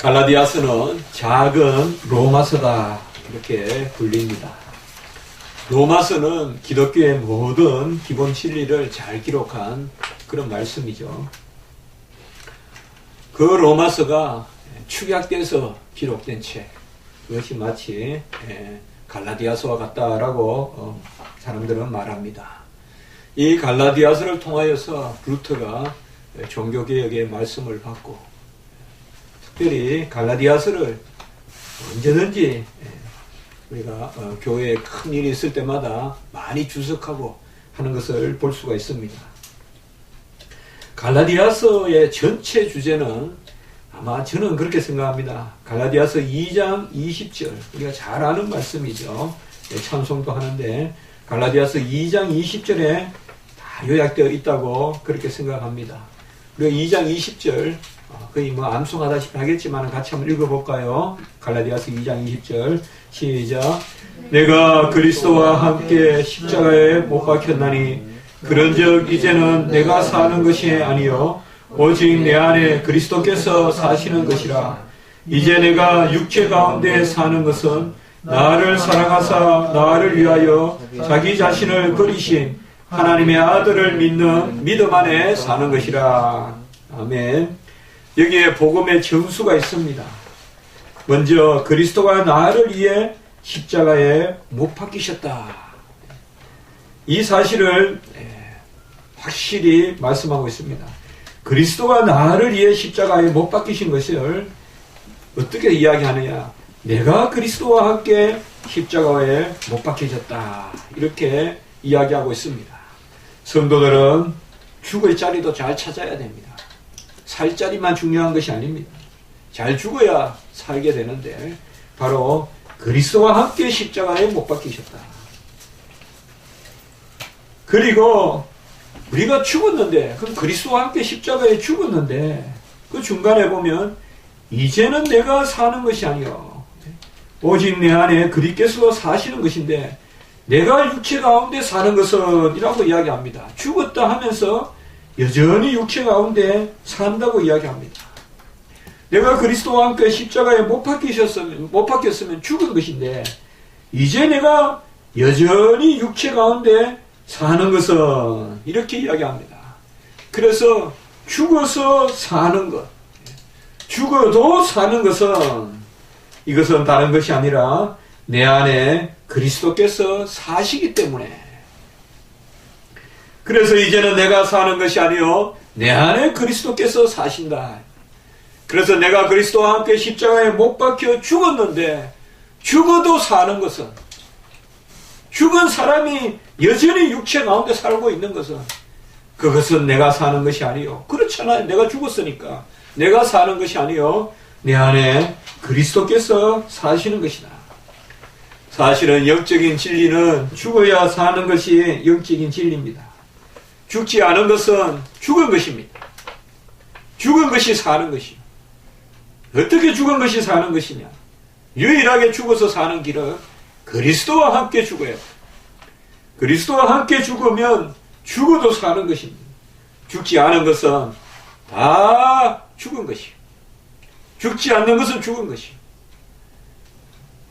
갈라디아서는 작은 로마서다 이렇게 불립니다. 로마서는 기독교의 모든 기본 진리를 잘 기록한 그런 말씀이죠. 그 로마서가 축약돼서 기록된 책, 그것이 마치 갈라디아서와 같다라고 사람들은 말합니다. 이 갈라디아서를 통하여서 루터가 종교개혁의 말씀을 받고, 특별히 갈라디아서를 언제든지 우리가 교회에 큰 일이 있을 때마다 많이 주석하고 하는 것을 볼 수가 있습니다. 갈라디아서의 전체 주제는 아마 저는 그렇게 생각합니다. 갈라디아서 2장 20절, 우리가 잘 아는 말씀이죠. 찬송도 하는데 갈라디아서 2장 20절에 다 요약되어 있다고 그렇게 생각합니다. 그리고 2장 20절 거의 암송하다시피 하겠지만 같이 한번 읽어볼까요? 갈라디아서 2장 20절 시작. 내가 그리스도와 함께 십자가에 못 박혔나니 그런즉 이제는 내가 사는 것이 아니요 오직 내 안에 그리스도께서 사시는 것이라. 이제 내가 육체 가운데 사는 것은 나를 사랑하사 나를 위하여 자기 자신을 버리신 하나님의 아들을 믿는 믿음 안에 사는 것이라. 아멘. 여기에 복음의 정수가 있습니다. 먼저 그리스도가 나를 위해 십자가에 못 박히셨다. 이 사실을 확실히 말씀하고 있습니다. 그리스도가 나를 위해 십자가에 못 박히신 것을 어떻게 이야기하느냐? 내가 그리스도와 함께 십자가에 못 박히셨다. 이렇게 이야기하고 있습니다. 성도들은 죽을 자리도 잘 찾아야 됩니다. 살 자리만 중요한 것이 아닙니다. 잘 죽어야 살게 되는데 바로 그리스도와 함께 십자가에 못 박히셨다. 그리고 우리가 죽었는데, 그럼 그리스도와 함께 십자가에 죽었는데 그 중간에 보면 이제는 내가 사는 것이 아니요 오직 내 안에 그리스도께서 사시는 것인데 내가 육체 가운데 사는 것은 이라고 이야기합니다. 죽었다 하면서 여전히 육체 가운데 산다고 이야기합니다. 내가 그리스도와 함께 십자가에 못 박혔으면 죽은 것인데 이제 내가 여전히 육체 가운데 사는 것은 이렇게 이야기합니다. 그래서 죽어서 사는 것, 죽어도 사는 것은 이것은 다른 것이 아니라 내 안에 그리스도께서 사시기 때문에, 그래서 이제는 내가 사는 것이 아니요 내 안에 그리스도께서 사신다. 그래서 내가 그리스도와 함께 십자가에 못 박혀 죽었는데 죽어도 사는 것은, 죽은 사람이 여전히 육체 가운데 살고 있는 것은 그것은 내가 사는 것이 아니요, 그렇잖아요. 내가 죽었으니까 내가 사는 것이 아니요 내 안에 그리스도께서 사시는 것이다. 사실은 영적인 진리는 죽어야 사는 것이 영적인 진리입니다. 죽지 않은 것은 죽은 것입니다. 죽은 것이 사는 것이요. 어떻게 죽은 것이 사는 것이냐? 유일하게 죽어서 사는 길은 그리스도와 함께 죽어야 합니다. 그리스도와 함께 죽으면 죽어도 사는 것입니다. 죽지 않은 것은 다 죽은 것이요. 죽지 않는 것은 죽은 것이요.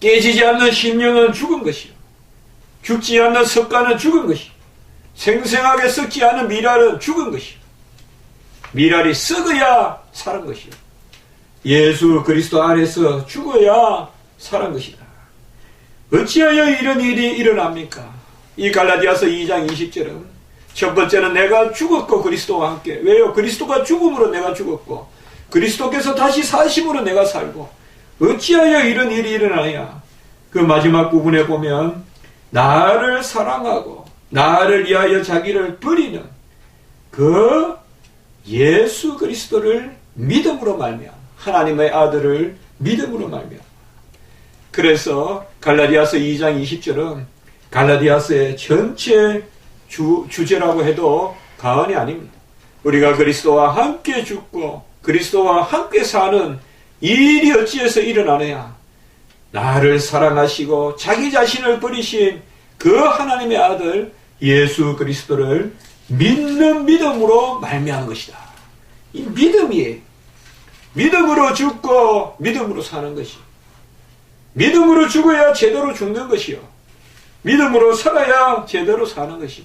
깨지지 않는 심령은 죽은 것이요. 죽지 않는 석가는 죽은 것이요. 생생하게 썩지 않은 미랄은 죽은 것이요. 미랄이 썩어야 사는 것이요. 예수 그리스도 안에서 죽어야 사는 것이다. 어찌하여 이런 일이 일어납니까? 이 갈라디아서 2장 20절은 첫 번째는 내가 죽었고 그리스도와 함께. 왜요? 그리스도가 죽음으로 내가 죽었고 그리스도께서 다시 사심으로 내가 살고 어찌하여 이런 일이 일어나냐? 그 마지막 부분에 보면 나를 사랑하고 나를 위하여 자기를 버리는 그 예수 그리스도를 믿음으로 말미암아, 하나님의 아들을 믿음으로 말미암아. 그래서 갈라디아서 2장 20절은 갈라디아서의 전체 주제라고 해도 과언이 아닙니다. 우리가 그리스도와 함께 죽고 그리스도와 함께 사는 이 일이 어찌해서 일어나느냐? 나를 사랑하시고 자기 자신을 버리신 그 하나님의 아들 예수 그리스도를 믿는 믿음으로 말미암은 것이다. 이 믿음이 믿음으로 죽고 믿음으로 사는 것이. 믿음으로 죽어야 제대로 죽는 것이요. 믿음으로 살아야 제대로 사는 것이.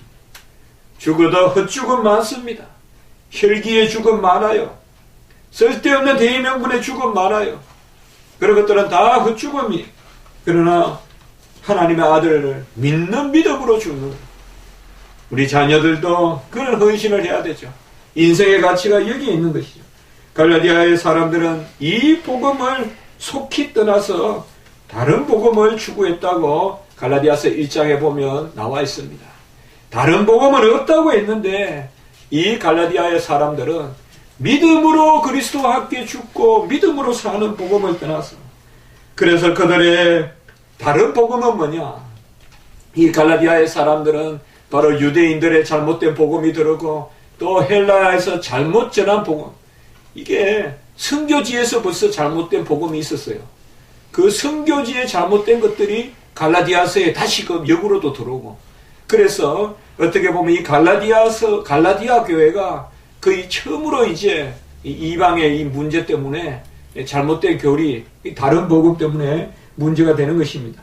죽어도 헛죽음 많습니다. 혈기의 죽음 많아요. 쓸데없는 대의명분의 죽음 많아요. 그런 것들은 다 헛죽음이에요. 그러나 하나님의 아들을 믿는 믿음으로 죽는 우리 자녀들도 그런 헌신을 해야 되죠. 인생의 가치가 여기에 있는 것이죠. 갈라디아의 사람들은 이 복음을 속히 떠나서 다른 복음을 추구했다고 갈라디아서 1장에 보면 나와 있습니다. 다른 복음은 없다고 했는데 이 갈라디아의 사람들은 믿음으로 그리스도와 함께 죽고 믿음으로 사는 복음을 떠나서, 그래서 그들의 다른 복음은 뭐냐? 이 갈라디아의 사람들은 바로 유대인들의 잘못된 복음이 들었고 또 헬라에서 잘못 전한 복음, 이게 선교지에서 벌써 잘못된 복음이 있었어요. 그 선교지에 잘못된 것들이 갈라디아서에 다시금 역으로도 들어오고, 그래서 어떻게 보면 이 갈라디아 교회가 거의 처음으로 이제 이방의 이 문제 때문에 잘못된 교리, 다른 복음 때문에 문제가 되는 것입니다.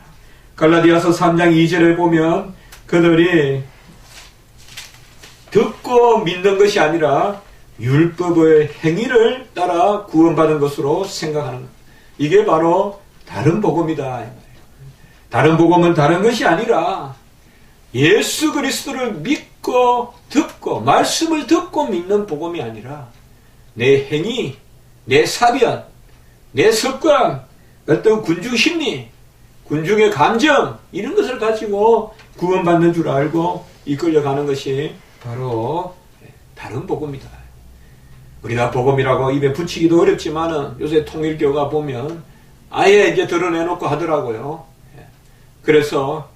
갈라디아서 3장 2절에 보면 그들이 듣고 믿는 것이 아니라 율법의 행위를 따라 구원받은 것으로 생각하는 것. 이게 바로 다른 복음이다. 다른 복음은 다른 것이 아니라 예수 그리스도를 믿고 듣고 말씀을 듣고 믿는 복음이 아니라 내 행위, 내 사변, 내 습관, 어떤 군중 심리, 군중의 감정, 이런 것을 가지고 구원받는 줄 알고 이끌려가는 것이 바로 다른 복음이다. 우리가 복음이라고 입에 붙이기도 어렵지만은 요새 통일교가 보면 아예 이제 드러내놓고 하더라고요. 그래서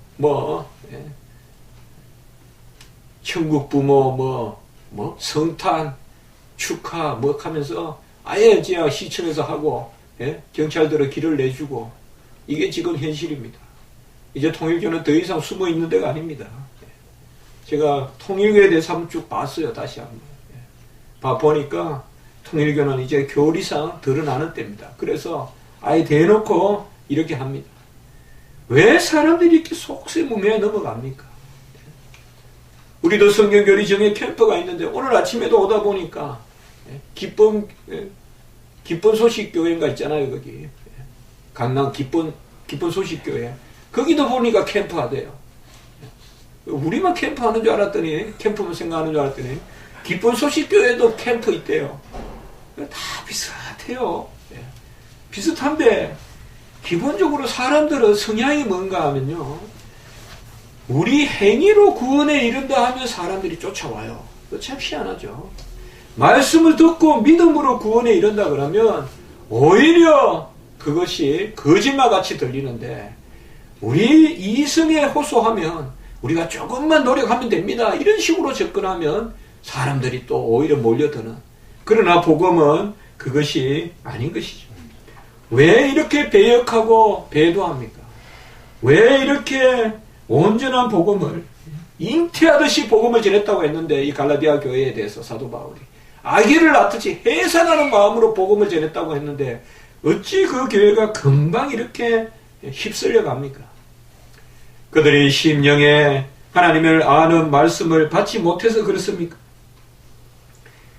천국 부모 성탄 축하 하면서 아예 이제 시청에서 하고, 경찰들은 길을 내주고, 이게 지금 현실입니다. 이제 통일교는 더 이상 숨어 있는 데가 아닙니다. 제가 통일교에 대해서 한번 쭉 봤어요. 다시 한번 보니까 통일교는 이제 교리상 드러나는 때입니다. 그래서 아예 대놓고 이렇게 합니다. 왜 사람들이 이렇게 속세무매에 넘어갑니까? 우리도 성경교리 정예 캠프가 있는데 오늘 아침에도 오다 보니까 기쁜 소식 교회인가 있잖아요. 거기 강남 기쁜 소식 교회, 거기도 보니까 캠프 하대요. 우리만 캠프 하는 줄 알았더니, 캠프만 생각하는 줄 알았더니 기쁜 소식 교회도 캠프 있대요. 다 비슷해요. 비슷한데 기본적으로 사람들은 성향이 뭔가 하면요, 우리 행위로 구원에 이른다 하면 사람들이 쫓아와요. 참 희한하죠. 말씀을 듣고 믿음으로 구원에 이른다 그러면 오히려 그것이 거짓말같이 들리는데, 우리 이성에 호소하면 우리가 조금만 노력하면 됩니다, 이런 식으로 접근하면 사람들이 또 오히려 몰려드는. 그러나 복음은 그것이 아닌 것이죠. 왜 이렇게 배역하고 배도합니까? 왜 이렇게 온전한 복음을 잉태하듯이 복음을 전했다고 했는데, 이 갈라디아 교회에 대해서 사도 바울이 아기를 낳듯이 해산하는 마음으로 복음을 전했다고 했는데 어찌 그 교회가 금방 이렇게 휩쓸려 갑니까? 그들이 심령에 하나님을 아는 말씀을 받지 못해서 그렇습니까?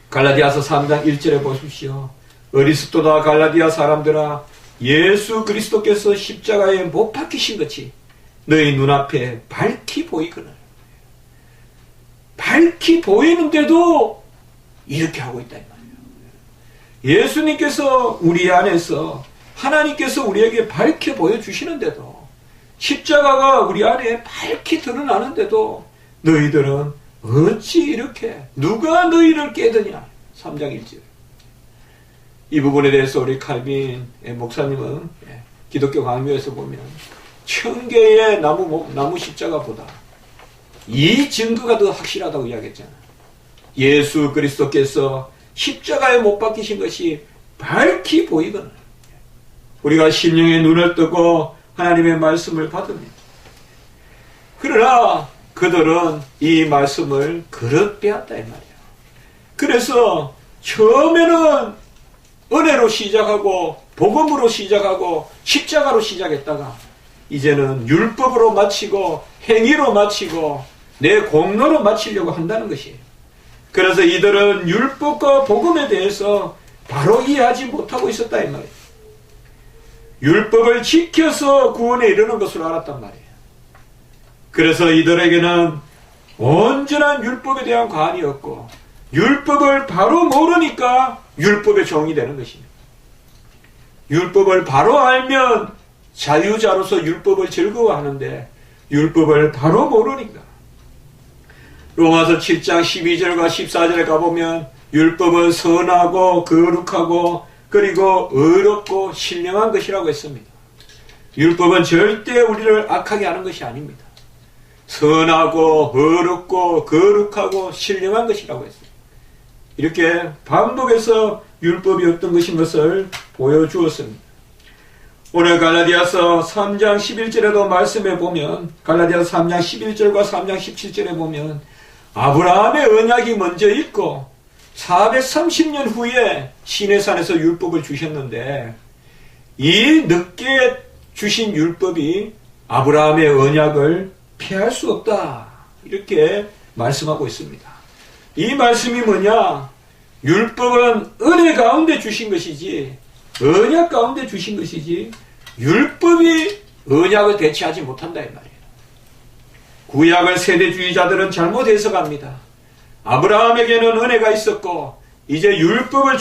갈라디아서 3장 1절에 보십시오. 어리스도다 갈라디아 사람들아, 예수 그리스도께서 십자가에 못 박히신 것이 너희 눈앞에 밝히 보이거늘. 밝히 보이는데도 이렇게 하고 있다 이 말이에요. 예수님께서 우리 안에서, 하나님께서 우리에게 밝히 보여주시는데도, 십자가가 우리 안에 밝히 드러나는데도 너희들은 어찌 이렇게, 누가 너희를 깨드냐. 3장 1절. 이 부분에 대해서 우리 칼빈 목사님은 기독교 강요에서 보면 1000개의 나무 십자가보다 이 증거가 더 확실하다고 이야기했잖아요. 예수 그리스도께서 십자가에 못 박히신 것이 밝히 보이거늘 우리가 심령의 눈을 뜨고 하나님의 말씀을 받으면, 그러나 그들은 이 말씀을 그릇 빼앗다 이 말이에요. 그래서 처음에는 은혜로 시작하고 복음으로 시작하고 십자가로 시작했다가 이제는 율법으로 마치고 행위로 마치고 내 공로로 마치려고 한다는 것이에요. 그래서 이들은 율법과 복음에 대해서 바로 이해하지 못하고 있었다 이 말이에요. 율법을 지켜서 구원에 이르는 것으로 알았단 말이에요. 그래서 이들에게는 온전한 율법에 대한 관이었고 율법을 바로 모르니까 율법의 종이 되는 것입니다. 율법을 바로 알면 자유자로서 율법을 즐거워하는데 율법을 바로 모르니까. 로마서 7장 12절과 14절에 가보면 율법은 선하고 거룩하고 그리고 의롭고 신령한 것이라고 했습니다. 율법은 절대 우리를 악하게 하는 것이 아닙니다. 선하고 의롭고 거룩하고 신령한 것이라고 했습니다. 이렇게 반복해서 율법이 어떤 것인 것을 보여주었습니다. 오늘 갈라디아서 3장 11절에도 말씀해 보면 갈라디아서 3장 11절과 3장 17절에 보면 아브라함의 언약이 먼저 있고 430년 후에 시내산에서 율법을 주셨는데 이 늦게 주신 율법이 아브라함의 언약을 피할 수 없다. 이렇게 말씀하고 있습니다. 이 말씀이 뭐냐? 율법은 은혜 가운데 주신 것이지 언약 가운데 주신 것이지 율법이 언약을 대체하지 못한다 이 말이에요. 구약을 세대주의자들은 잘못 해석합니다. 아브라함에게는 은혜가 있었고 이제 율법을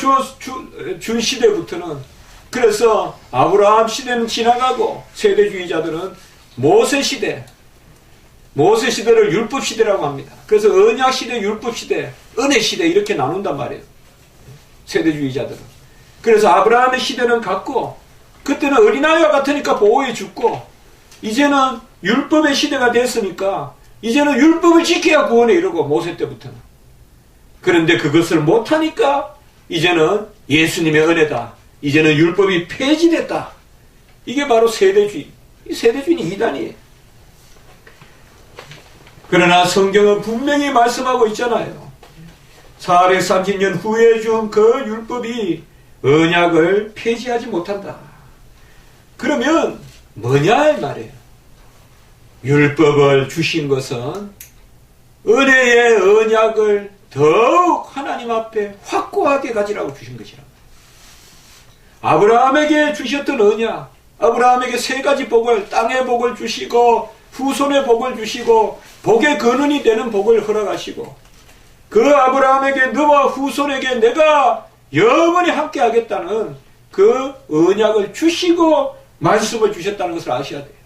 준 시대부터는 그래서 아브라함 시대는 지나가고 세대주의자들은 모세 시대를 율법 시대라고 합니다. 그래서 언약 시대, 율법 시대, 은혜 시대 이렇게 나눈단 말이에요. 세대주의자들은. 그래서 아브라함의 시대는 같고 그때는 어린아이와 같으니까 보호해 줬고 이제는 율법의 시대가 됐으니까 이제는 율법을 지켜야 구원에 이르고 모세 때부터는. 그런데 그것을 못하니까 이제는 예수님의 은혜다. 이제는 율법이 폐지됐다. 이게 바로 세대주의. 이 세대주의는 이단이에요. 그러나 성경은 분명히 말씀하고 있잖아요. 430년 후에 준 그 율법이 언약을 폐지하지 못한다. 그러면 뭐냐 이 말이에요. 율법을 주신 것은 은혜의 언약을 더욱 하나님 앞에 확고하게 가지라고 주신 것이라. 아브라함에게 주셨던 언약, 아브라함에게 세 가지 복을, 땅의 복을 주시고 후손의 복을 주시고 복의 근원이 되는 복을 허락하시고 그 아브라함에게 너와 후손에게 내가 영원히 함께 하겠다는 그 언약을 주시고 말씀을 주셨다는 것을 아셔야 돼요.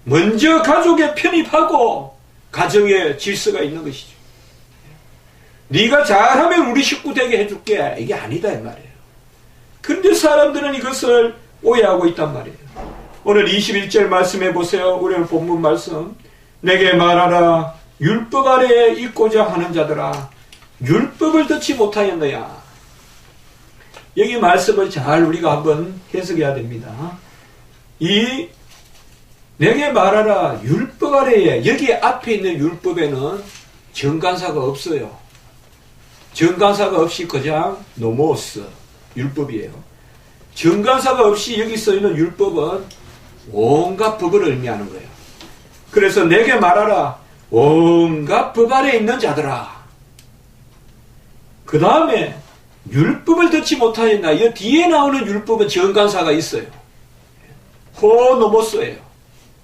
먼저 가족에 편입하고 가정에 질서가 있는 것이죠. 네가 잘하면 우리 식구 되게 해줄게. 이게 아니다 이 말이에요. 그런데 사람들은 이것을 오해하고 있단 말이에요. 오늘 21절 말씀해 보세요. 우리는 본문 말씀. 내게 말하라. 율법 아래에 있고자 하는 자들아. 율법을 듣지 못하였느냐. 여기 말씀을 잘 우리가 한번 해석해야 됩니다. 이 내게 말하라. 율법 아래에 여기 앞에 있는 율법에는 정간사가 없어요. 정간사가 없이 그냥 노모스 율법이에요. 정간사가 없이 여기 써있는 율법은 온갖 법을 의미하는 거예요. 그래서 내게 말하라. 온갖 법 아래에 있는 자들아. 그 다음에 율법을 듣지 못하였나. 이 뒤에 나오는 율법은 정간사가 있어요. 호노모스예요.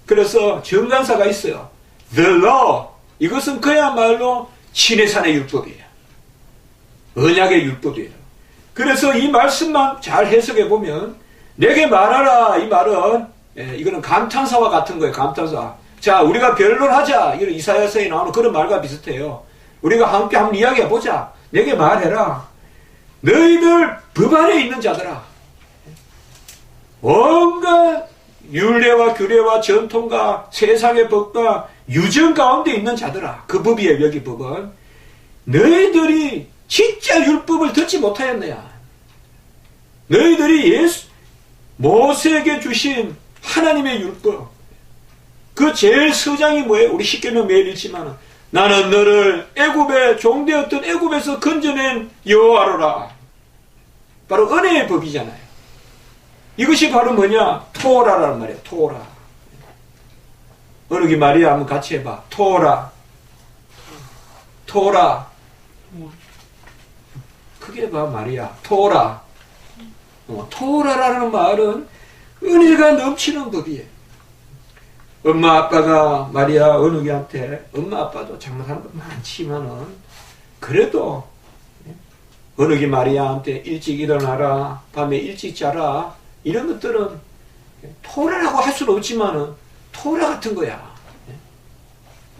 그래서 정간사가 있어요. The law. 이것은 그야말로 시내산의 율법이에요. 언약의 율법이에요. 그래서 이 말씀만 잘 해석해 보면 내게 말하라. 이 말은 이거는 감탄사와 같은 거예요. 감탄사. 자, 우리가 변론하자. 이런 이사야서에 나오는 그런 말과 비슷해요. 우리가 함께 한번 이야기해 보자. 내게 말해라. 너희들 법 아래에 있는 자들아. 온갖 율례와 규례와 전통과 세상의 법과 유전 가운데 있는 자들아. 그 법이에요. 여기 법은. 너희들이 진짜 율법을 듣지 못하였느냐. 너희들이 모세에게 주신 하나님의 율법. 그 제일 서장이 뭐예요? 우리 십계명 매일 읽지만 나는 너를 애굽에 종되었던 애굽에서 건져낸 여호와로라. 바로 은혜의 법이잖아요. 이것이 바로 뭐냐? 토라라는 말이에요. 토라. 어느 게 말이야? 한번 같이 해봐. 토라. 토라. 크게 해봐 말이야. 토라. 토라라는 말은 은혜가 넘치는 법이에요. 엄마 아빠가 말이야 어느 개한테 엄마 아빠도 잘못하는 거 많지만은 그래도 어느 게 마리아한테 일찍 일어나라, 밤에 일찍 자라, 이런 것들은 토라라고 할 수는 없지만은 토라 같은 거야.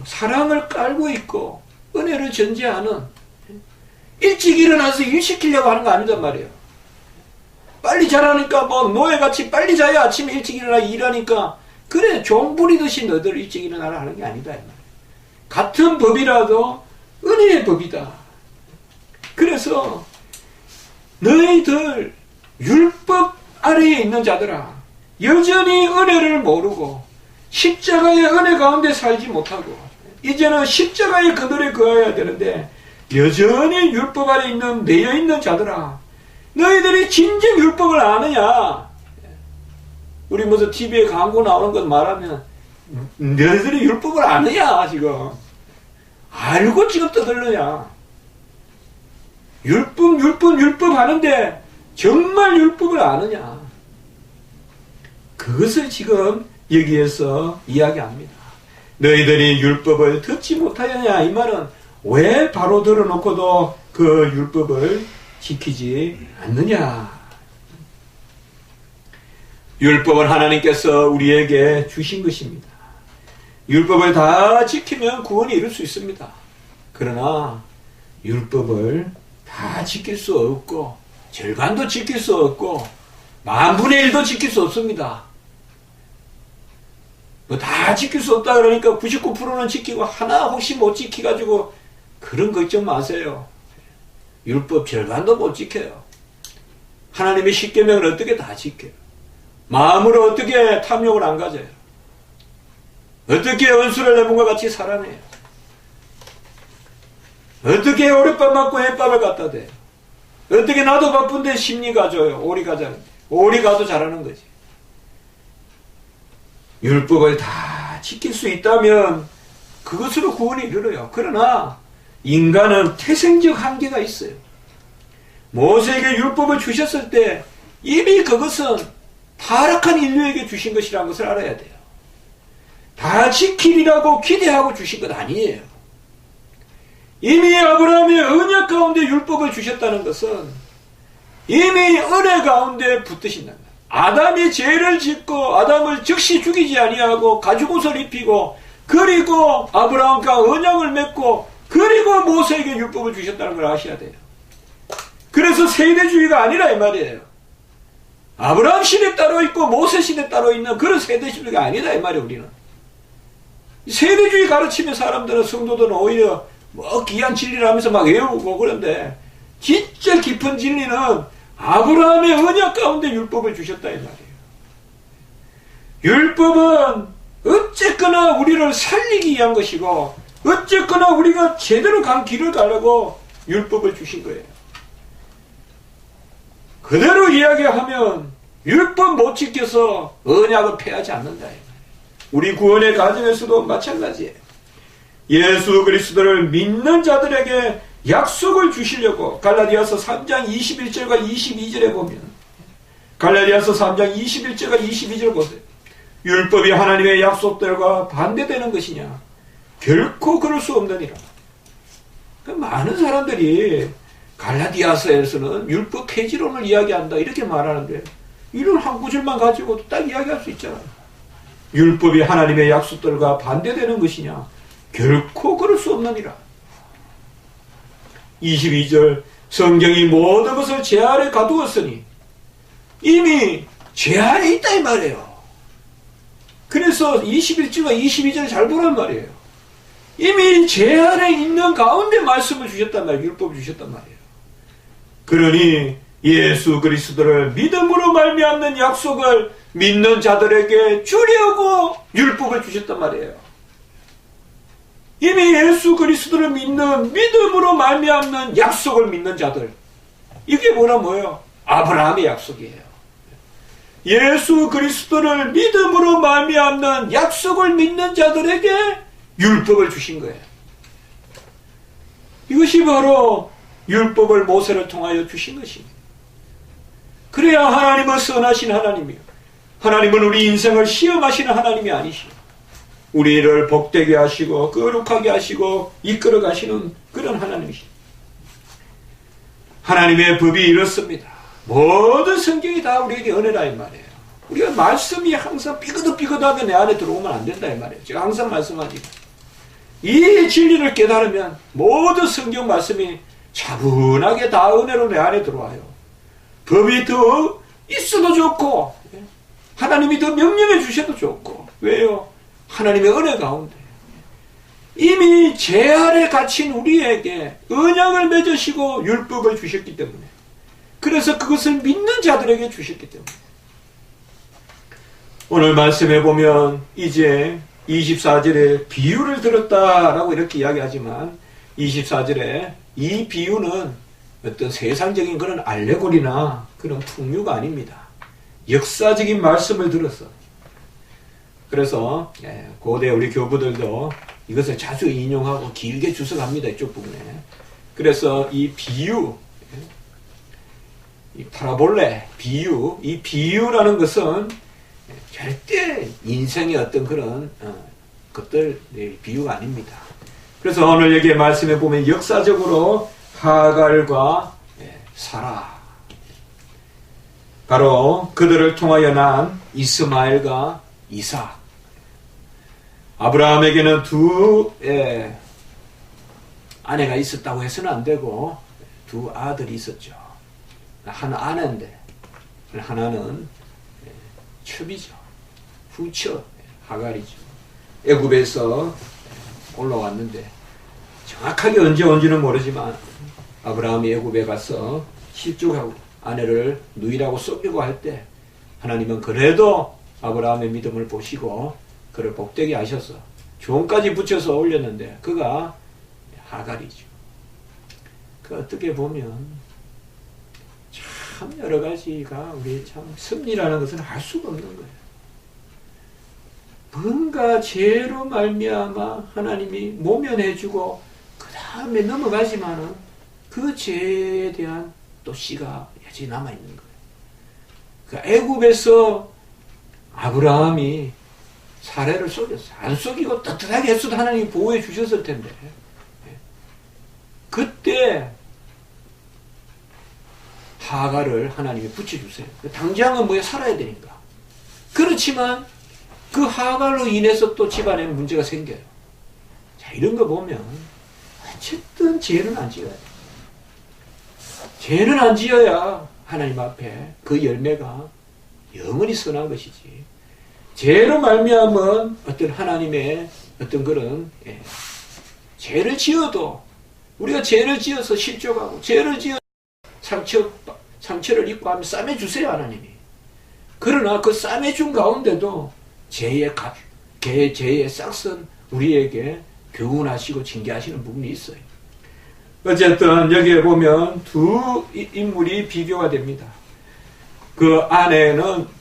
사랑을 깔고 있고 은혜를 전제하는, 일찍 일어나서 일 시키려고 하는 거 아니단 말이에요. 빨리 자라니까 뭐 노예같이 빨리 자야 아침에 일찍 일어나 일하니까 그래 종 부리듯이 너들 일찍 일어나라 하는 게 아니다 이 말이에요. 같은 법이라도 은혜의 법이다. 그래서 너희들 율법 아래에 있는 자들아, 여전히 은혜를 모르고 십자가의 은혜 가운데 살지 못하고 이제는 십자가의 그늘에 거해야 되는데 여전히 율법 아래 있는 매여 있는 자들아, 너희들이 진정 율법을 아느냐? 우리 무슨 TV에 광고 나오는 것 말하면 너희들이 율법을 아느냐 지금? 알고 지금 떠들느냐? 율법 하는데 정말 율법을 아느냐? 그것을 지금 여기에서 이야기합니다. 너희들이 율법을 듣지 못하느냐? 이 말은 왜 바로 들어놓고도 그 율법을 지키지 않느냐? 율법은 하나님께서 우리에게 주신 것입니다. 율법을 다 지키면 구원이 이룰 수 있습니다. 그러나 율법을 다 지킬 수 없고 절반도 지킬 수 없고 만분의 1도 지킬 수 없습니다. 뭐 다 지킬 수 없다 그러니까 99%는 지키고 하나 혹시 못 지키가지고 그런 걱정 마세요. 율법 절반도 못 지켜요. 하나님의 십계명을 어떻게 다 지켜요? 마음으로 어떻게 탐욕을 안 가져요? 어떻게 원수를 내 몸과 같이 살아내요? 어떻게 오랫밤 맞고 햇밥을 갖다 대요? 어떻게 나도 바쁜데 심리 가져요? 오리 가자는데. 오리 가도 잘하는 거지. 율법을 다 지킬 수 있다면 그것으로 구원이 이르러요. 그러나 인간은 태생적 한계가 있어요. 모세에게 율법을 주셨을 때 이미 그것은 타락한 인류에게 주신 것이라는 것을 알아야 돼요. 다 지키리라고 기대하고 주신 것 아니에요. 이미 아브라함의 언약 가운데 율법을 주셨다는 것은 이미 은혜 가운데 붙드신다. 아담이 죄를 짓고 아담을 즉시 죽이지 아니하고 가죽옷을 입히고 그리고 아브라함과 언약을 맺고 그리고 모세에게 율법을 주셨다는 걸 아셔야 돼요. 그래서 세대주의가 아니라 이 말이에요. 아브라함 시대 따로 있고 모세 시대 따로 있는 그런 세대주의가 아니다 이 말이에요. 우리는 세대주의 가르치면 사람들은, 성도들은 오히려 뭐 귀한 진리를 하면서 막 외우고 그런데 진짜 깊은 진리는 아브라함의 언약 가운데 율법을 주셨다 이 말이에요. 율법은 어쨌거나 우리를 살리기 위한 것이고 어쨌거나 우리가 제대로 간 길을 가려고 율법을 주신 거예요. 그대로 이야기하면 율법 못 지켜서 언약을 폐하지 않는다. 우리 구원의 과정에서도 마찬가지예요. 예수 그리스도를 믿는 자들에게 약속을 주시려고 갈라디아서 3장 21절과 22절에 보면, 갈라디아서 3장 21절과 22절 보세요. 율법이 하나님의 약속들과 반대되는 것이냐? 결코 그럴 수 없느니라. 많은 사람들이 갈라디아서에서는 율법 폐지론을 이야기한다 이렇게 말하는데 이런 한 구절만 가지고도 딱 이야기할 수 있잖아요. 율법이 하나님의 약속들과 반대되는 것이냐? 결코 그럴 수 없느니라. 22절, 성경이 모든 것을 제 아래 가두었으니 이미 제 아래 있다 이 말이에요. 그래서 21절과 22절을 잘 보란 말이에요. 이미 제 아래 있는 가운데 말씀을 주셨단 말이에요. 율법을 주셨단 말이에요. 그러니 예수 그리스도를 믿음으로 말미암는 약속을 믿는 자들에게 주려고 율법을 주셨단 말이에요. 이미 예수 그리스도를 믿는 믿음으로 말미암는 약속을 믿는 자들, 이게 뭐예요? 아브라함의 약속이에요. 예수 그리스도를 믿음으로 말미암는 약속을 믿는 자들에게 율법을 주신 거예요. 이것이 바로 율법을 모세를 통하여 주신 것입니다. 그래야 하나님은 선하신 하나님이요, 하나님은 우리 인생을 시험하시는 하나님이 아니시오. 우리를 복되게 하시고 거룩하게 하시고 이끌어 가시는 그런 하나님이시오. 하나님의 법이 이렇습니다. 모든 성경이 다 우리에게 은혜라 이 말이에요. 우리가 말씀이 항상 삐그덕삐그덕하게 내 안에 들어오면 안 된다 이 말이에요. 제가 항상 말씀하지. 이 진리를 깨달으면 모든 성경 말씀이 차분하게 다 은혜로 내 안에 들어와요. 법이 더 있어도 좋고 하나님이 더 명령해 주셔도 좋고. 왜요? 하나님의 은혜 가운데 이미 제 아래 갇힌 우리에게 언약을 맺으시고 율법을 주셨기 때문에, 그래서 그것을 믿는 자들에게 주셨기 때문에, 오늘 말씀해 보면 이제 24절에 비유를 들었다라고 이렇게 이야기하지만 24절에 이 비유는 어떤 세상적인 그런 알레고리나 그런 풍류가 아닙니다. 역사적인 말씀을 들었어. 그래서 고대 우리 교부들도 이것을 자주 인용하고 길게 주석합니다. 이쪽 부분에. 그래서 이 비유, 이 파라볼레, 비유, 이 비유라는 것은 절대 인생의 어떤 그런 것들 비유가 아닙니다. 그래서 오늘 여기에 말씀해 보면 역사적으로 하갈과 사라, 바로 그들을 통하여 난 이스마엘과 이삭. 아브라함에게는 두 아내가 있었다고 해서는 안 되고 두 아들이 있었죠. 한 아내인데 하나는 첩이죠. 후처 하갈이죠. 애굽에서 올라왔는데 정확하게 언제 온지는 모르지만 아브라함이 애굽에 가서 실족하고 아내를 누이라고 쏘기고 할 때 하나님은 그래도 아브라함의 믿음을 보시고 그를 복되게 하셔서 종까지 붙여서 올렸는데 그가 하갈이죠. 그 어떻게 보면 참 여러 가지가 우리 참 섭리라는 것은 알 수가 없는 거예요. 뭔가 죄로 말미암아 하나님이 모면해주고 그 다음에 넘어가지만은 그 죄에 대한 또 씨가 여전히 남아있는 거예요. 그 애굽에서 아브라함이 사례를 속였어요. 안 속이고 떳떳하게 했어도 하나님이 보호해 주셨을 텐데 그때 하갈을 하나님이 붙여주세요. 당장은 뭐에 살아야 되니까. 그렇지만 그 하갈로 인해서 또 집안에 문제가 생겨요. 자, 이런 거 보면 어쨌든 죄는 안 지어야 돼. 죄는 안 지어야 하나님 앞에 그 열매가 영원히 선한 것이지. 죄로 말미암은 어떤 하나님의 어떤 그런 죄를 지어도 우리가 죄를 지어서 실족하고 죄를 지어 상처를 입고 하면 싸매주세요 하나님이. 그러나 그 싸매준 가운데도 죄의 싹슨 우리에게 교훈하시고 징계하시는 부분이 있어요. 어쨌든 여기에 보면 두 인물이 비교가 됩니다. 그 아내는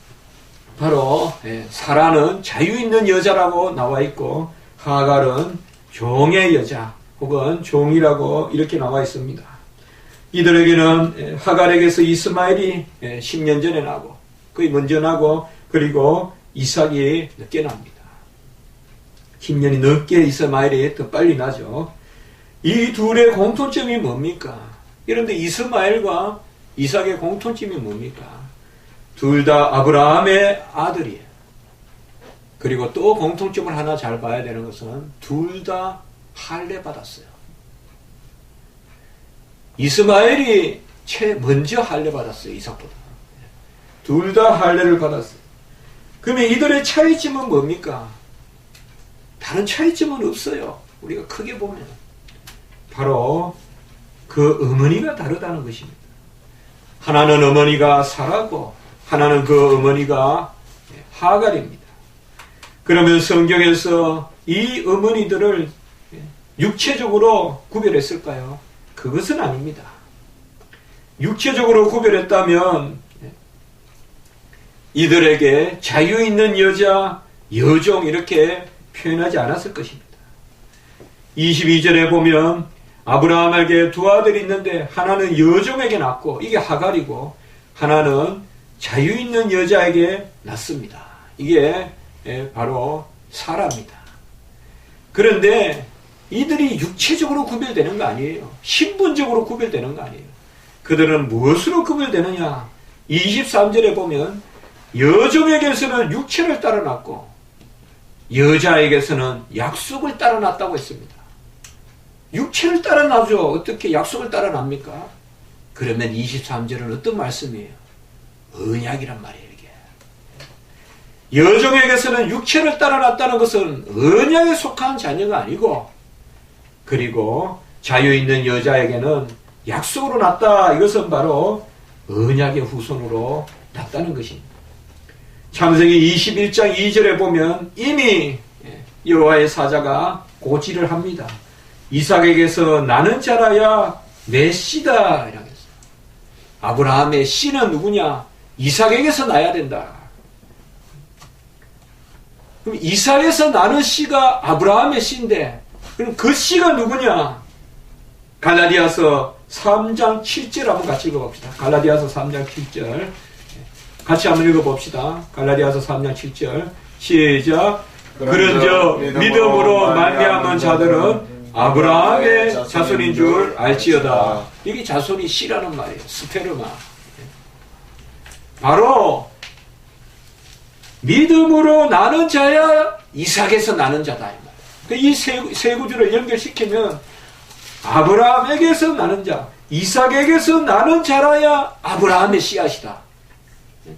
바로 사라는 자유 있는 여자라고 나와 있고 하갈은 종의 여자 혹은 종이라고 이렇게 나와 있습니다. 이들에게는 하갈에게서 이스마엘이 10년 전에 나고 거의 먼저 나고 그리고 이삭이 늦게 납니다. 10년이 늦게 이스마엘이 더 빨리 나죠. 이 둘의 공통점이 뭡니까? 그런데 이스마엘과 이삭의 공통점이 뭡니까? 둘 다 아브라함의 아들이에요. 그리고 또 공통점을 하나 잘 봐야 되는 것은 둘 다 할례 받았어요. 이스마엘이 먼저 할례 받았어요. 이삭보다. 둘 다 할례를 받았어요. 그러면 이들의 차이점은 뭡니까? 다른 차이점은 없어요. 우리가 크게 보면. 바로 그 어머니가 다르다는 것입니다. 하나는 어머니가 사라고 하나는 그 어머니가 하갈입니다. 그러면 성경에서 이 어머니들을 육체적으로 구별했을까요? 그것은 아닙니다. 육체적으로 구별했다면 이들에게 자유 있는 여자, 여종 이렇게 표현하지 않았을 것입니다. 22절에 보면 아브라함에게 두 아들이 있는데 하나는 여종에게 낳고 이게 하갈이고 하나는 자유 있는 여자에게 낳습니다. 이게 바로 사라입니다. 그런데 이들이 육체적으로 구별되는 거 아니에요. 신분적으로 구별되는 거 아니에요. 그들은 무엇으로 구별되느냐? 23절에 보면 여종에게서는 육체를 따라 낳고 여자에게서는 약속을 따라 낳았다고 했습니다. 육체를 따라 낳죠. 어떻게 약속을 따라 납니까? 그러면 23절은 어떤 말씀이에요? 언약이란 말이에요. 이게 여종에게서는 육체를 따라 낳았다는 것은 언약에 속한 자녀가 아니고, 그리고 자유 있는 여자에게는 약속으로 낳았다. 이것은 바로 언약의 후손으로 낳았다는 것입니다. 창세기 21장 2절에 보면 이미 여호와의 사자가 고지를 합니다. 이삭에게서 나는 자라야 내 씨다 이라고 했어요. 아브라함의 씨는 누구냐? 이삭에게서 나야 된다. 그럼 이삭에서 나는 씨가 아브라함의 씨인데, 그럼 그 씨가 누구냐? 갈라디아서 3장 7절 한번 같이 읽어봅시다. 갈라디아서 3장 7절 같이 한번 읽어봅시다. 갈라디아서 3장 7절 시작. 그런저 믿음으로 말미암은 자들은 아브라함의 자손인 줄 알지어다. 이게 자손이 씨라는 말이에요. 스페르마. 바로 믿음으로 나는 자야 이삭에서 나는 자다. 이 세 구조를 연결시키면 아브라함에게서 나는 자, 이삭에게서 나는 자라야 아브라함의 씨앗이다.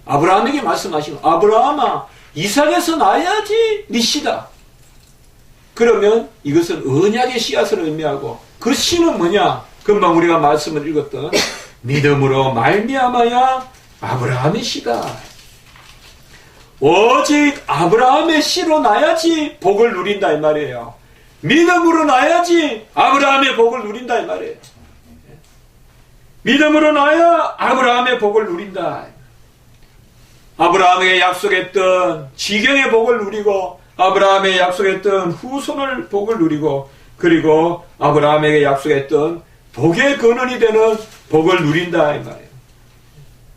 아브라함에게 말씀하시고 아브라함아 이삭에서 나야지 네 씨다. 그러면 이것은 언약의 씨앗을 의미하고 그 씨는 뭐냐? 금방 우리가 말씀을 읽었던 믿음으로 말미암아야 아브라함의 씨다. 오직 아브라함의 씨로 나야지 복을 누린다 이 말이에요. 믿음으로 나야지 아브라함의 복을 누린다 이 말이에요. 믿음으로 나야 아브라함의 복을 누린다. 아브라함에게 약속했던 지경의 복을 누리고 아브라함에게 약속했던 후손을 복을 누리고 그리고 아브라함에게 약속했던 복의 근원이 되는 복을 누린다 이 말이에요.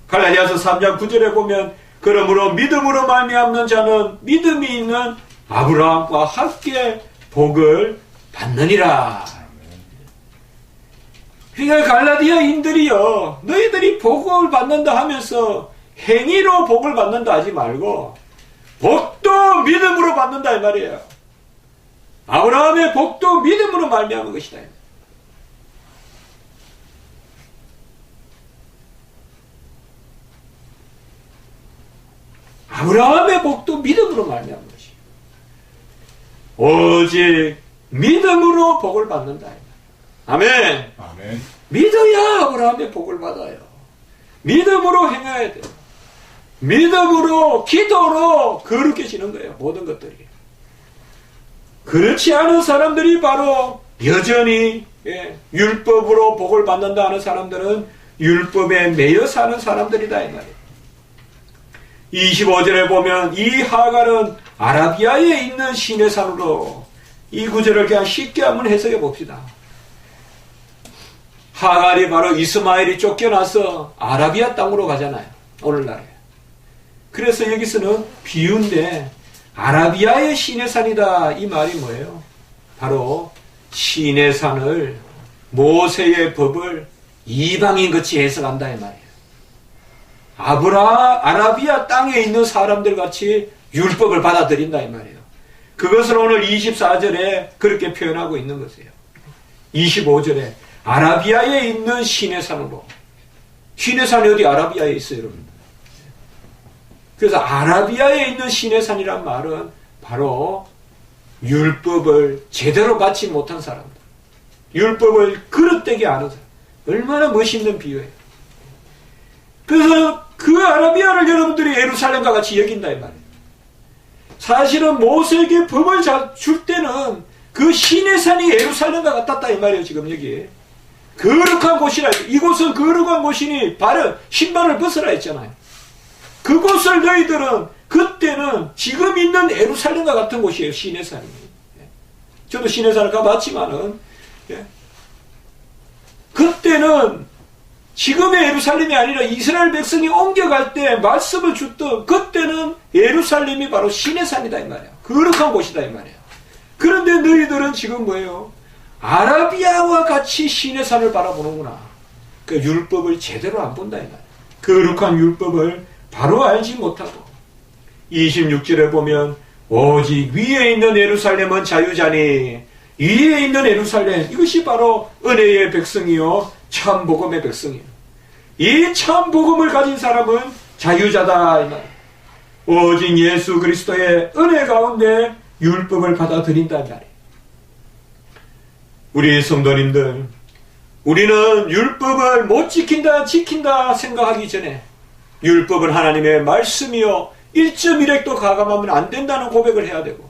갈라디아서 3장 9절에 보면 그러므로 믿음으로 말미암는 자는 믿음이 있는 아브라함과 함께 복을 받느니라. 그러니까 갈라디아인들이요, 너희들이 복을 받는다 하면서 행위로 복을 받는다 하지 말고 복도 믿음으로 받는다 이 말이에요. 아브라함의 복도 믿음으로 말미암은 것이다. 아브라함의 복도 믿음으로 말미암은 것이에요. 오직 믿음으로 복을 받는다. 아멘. 아멘. 믿어야 아브라함의 복을 받아요. 믿음으로 행해야 돼요. 믿음으로 기도로 거룩해지는 거예요. 모든 것들이. 그렇지 않은 사람들이 바로 여전히 율법으로 복을 받는다 하는 사람들은 율법에 매여 사는 사람들이다 이 말이에요. 25절에 보면 이 하갈은 아라비아에 있는 신의 산으로, 이 구절을 그냥 쉽게 한번 해석해 봅시다. 하갈이 바로 이스마엘이 쫓겨나서 아라비아 땅으로 가잖아요. 오늘날에. 그래서 여기서는 비유인데 아라비아의 신의 산이다 이 말이 뭐예요? 바로 신의 산을, 모세의 법을 이방인같이 해석한다 이 말이에요. 아라비아 땅에 있는 사람들 같이 율법을 받아들인다 이 말이에요. 그것을 오늘 24절에 그렇게 표현하고 있는 것이에요. 25절에 아라비아에 있는 신의 산으로. 신의 산이 어디 아라비아에 있어요, 여러분? 그래서 아라비아에 있는 신의 산이란 말은 바로 율법을 제대로 받지 못한 사람들, 율법을 그릇되게 아는 사람. 얼마나 멋있는 비유예요. 그래서 그 아라비아를 여러분들이 예루살렘과 같이 여긴다 이 말이에요. 사실은 모세에게 법을 줄 때는 그 신의 산이 예루살렘과 같았다 이 말이에요. 지금 여기 거룩한 곳이라. 이곳은 거룩한 곳이니 발을 신발을 벗으라 했잖아요. 그곳을 너희들은 그때는 지금 있는 예루살렘과 같은 곳이에요. 시내산이. 저도 시내산을 가봤지만은 그때는 지금의 예루살렘이 아니라 이스라엘 백성이 옮겨갈 때 말씀을 줬던 그때는 예루살렘이 바로 시내산이다 이 말이에요. 거룩한 곳이다 이 말이에요. 그런데 너희들은 지금 뭐예요? 아라비아와 같이 시내산을 바라보는구나. 그 율법을 제대로 안 본다 이 말이에요. 거룩한 율법을 바로 알지 못하고 26절에 보면 오직 위에 있는 예루살렘은 자유자니 위에 있는 예루살렘 이것이 바로 은혜의 백성이요 참 복음의 백성이에요. 이 참 복음을 가진 사람은 자유자다 이 말. 오직 예수 그리스도의 은혜 가운데 율법을 받아들인다 이 말이에요. 우리 성도님들, 우리는 율법을 못 지킨다 생각하기 전에 율법은 하나님의 말씀이요 1.1획도 가감하면 안 된다는 고백을 해야 되고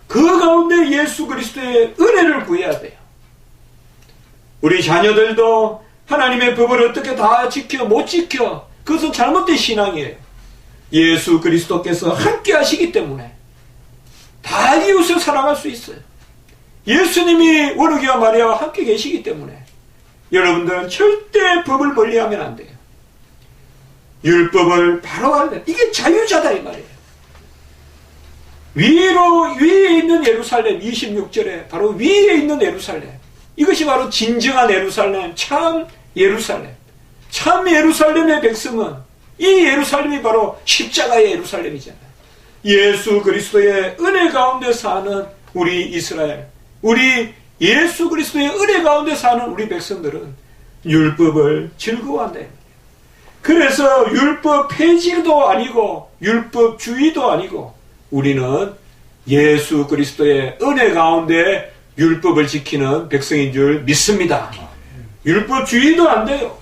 그 가운데 예수 그리스도의 은혜를 구해야 돼요. 우리 자녀들도 하나님의 법을 어떻게 다 지켜 못 지켜 그것은 잘못된 신앙이에요. 예수 그리스도께서 함께 하시기 때문에 다 이웃을 사랑할 수 있어요. 예수님이 워르기와 마리아와 함께 계시기 때문에 여러분들은 절대 법을 멀리하면 안 돼요. 율법을 바로 알면 이게 자유자다 이 말이에요. 위에 있는 예루살렘 26절에 바로 위에 있는 예루살렘 이것이 바로 진정한 예루살렘 참 예루살렘 참 예루살렘의 백성은 이 예루살렘이 바로 십자가의 예루살렘이잖아요. 예수 그리스도의 은혜 가운데 사는 우리 이스라엘 우리 예수 그리스도의 은혜 가운데 사는 우리 백성들은 율법을 즐거워한다. 그래서 율법 폐지도 아니고 율법주의도 아니고 우리는 예수 그리스도의 은혜 가운데 율법을 지키는 백성인 줄 믿습니다. 율법주의도 안 돼요.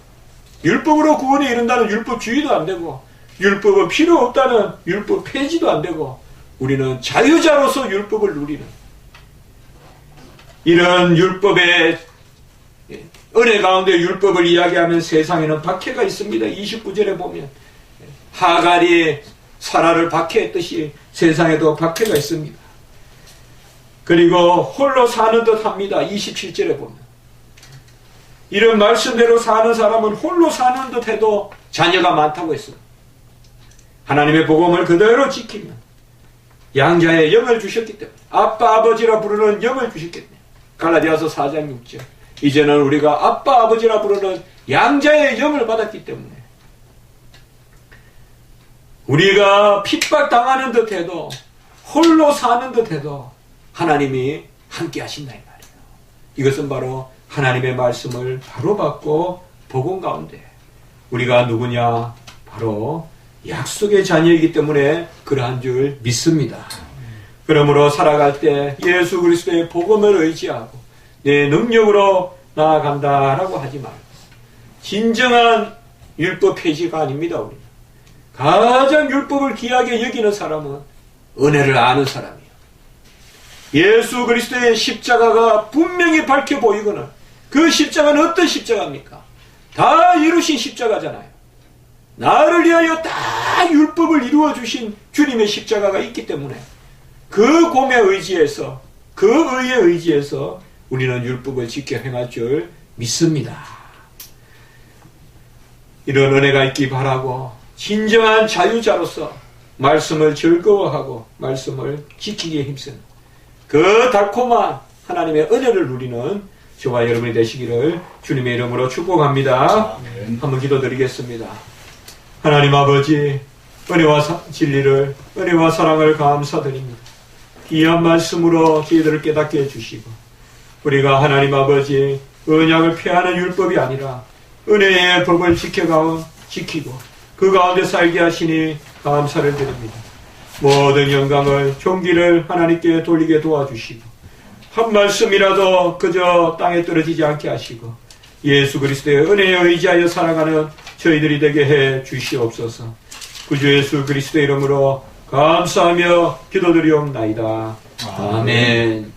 율법으로 구원에 이른다는 율법주의도 안 되고 율법은 필요 없다는 율법 폐지도 안 되고 우리는 자유자로서 율법을 누리는 이런 율법의 은혜 가운데 율법을 이야기하면 세상에는 박해가 있습니다. 29절에 보면 하갈이 사라를 박해했듯이 세상에도 박해가 있습니다. 그리고 홀로 사는 듯 합니다. 27절에 보면 이런 말씀대로 사는 사람은 홀로 사는 듯 해도 자녀가 많다고 했어요. 하나님의 복음을 그대로 지키면 양자의 영을 주셨기 때문에 아빠 아버지라 부르는 영을 주셨기 때문에 갈라디아서 4장 6절 이제는 우리가 아빠 아버지라 부르는 양자의 영을 받았기 때문에 우리가 핍박당하는 듯 해도 홀로 사는 듯 해도 하나님이 함께 하신다 이 말이에요. 이것은 바로 하나님의 말씀을 바로 받고 복음 가운데 우리가 누구냐 바로 약속의 자녀이기 때문에 그러한 줄 믿습니다. 그러므로 살아갈 때 예수 그리스도의 복음을 의지하고 내 능력으로 나아간다라고 하지 말고 진정한 율법 폐지가 아닙니다. 우리는 가장 율법을 귀하게 여기는 사람은 은혜를 아는 사람이에요. 예수 그리스도의 십자가가 분명히 밝혀 보이거나 그 십자가는 어떤 십자가입니까? 다 이루신 십자가잖아요. 나를 위하여 다 율법을 이루어 주신 주님의 십자가가 있기 때문에 그 공에 의지해서 그 의에 의지해서 우리는 율법을 지켜 행할 줄 믿습니다. 이런 은혜가 있기 바라고 진정한 자유자로서 말씀을 즐거워하고 말씀을 지키기에 힘쓰는 그 달콤한 하나님의 은혜를 누리는 저와 여러분이 되시기를 주님의 이름으로 축복합니다. 한번 기도드리겠습니다. 하나님 아버지 은혜와 진리를 은혜와 사랑을 감사드립니다. 귀한 말씀으로 저희들을 깨닫게 해주시고 우리가 하나님 아버지 언약을 폐하는 율법이 아니라 은혜의 법을 지키고 그 가운데 살게 하시니 감사를 드립니다. 모든 영광을 존귀를 하나님께 돌리게 도와주시고 한 말씀이라도 그저 땅에 떨어지지 않게 하시고 예수 그리스도의 은혜에 의지하여 살아가는 저희들이 되게 해 주시옵소서. 구주 예수 그리스도의 이름으로 감사하며 기도드리옵나이다. 아멘.